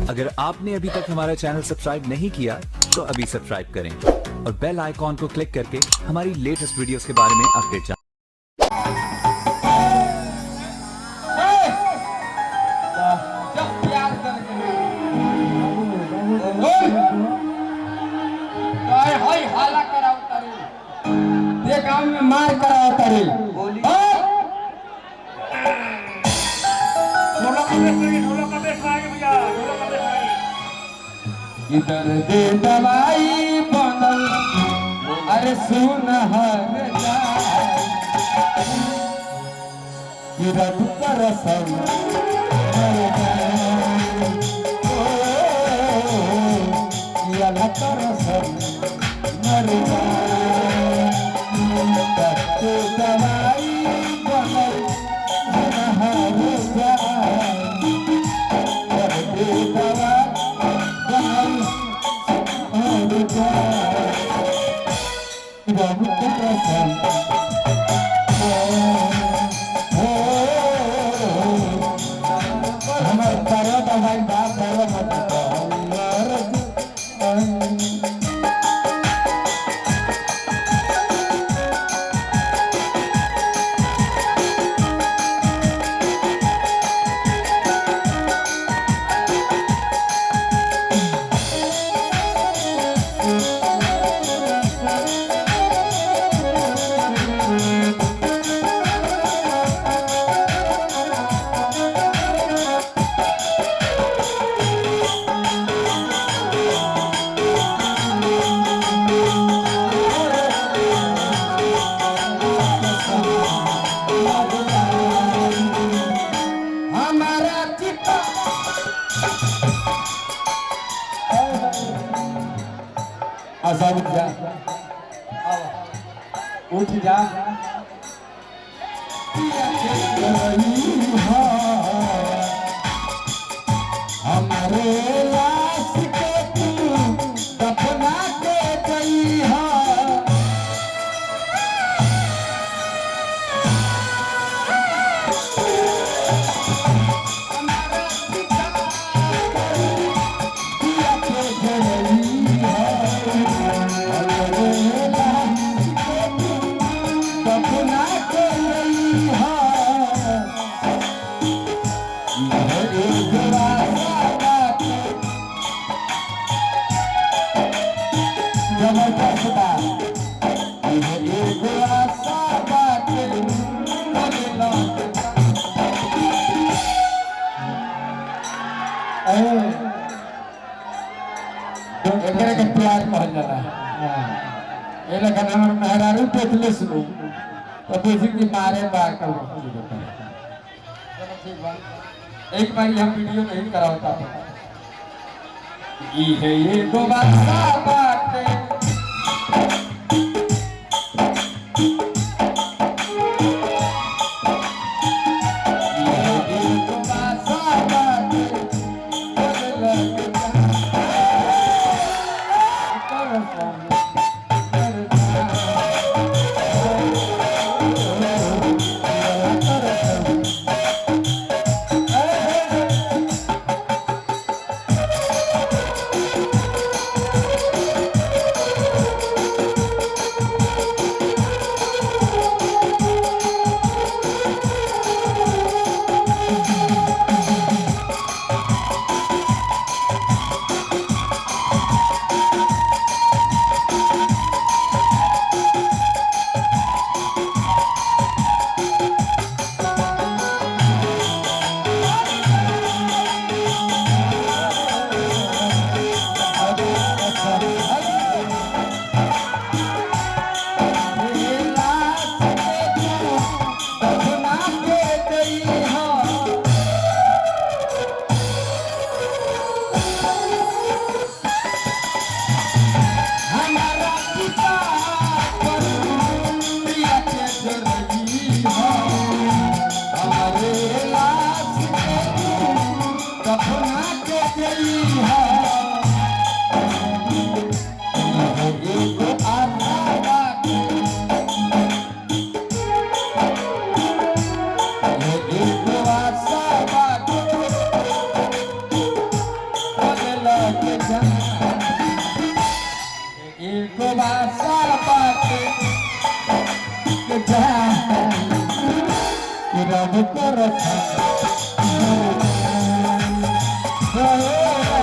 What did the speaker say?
अगर आपने अभी तक हमारा चैनल सब्सक्राइब नहीं किया तो अभी सब्सक्राइब करें और बेल आइकॉन को क्लिक करके हमारी लेटेस्ट वीडियोस के बारे में अपडेट जानें। गाँव में मार कराओ तारी इधर दे दवाई बनल अरे सुन हर इधर पर सब मर दवाई बनल उठ जा हमारे लाश के तू दफना के गई है प्यार कहल जाला ए लेकिन हमर मेहरारू देखले सुनो तो बुझी कि मारे बार कर एक बार हम वीडियो नहीं करावता ई है ये दो बात एको भाषा बाटे के जान रब को रखा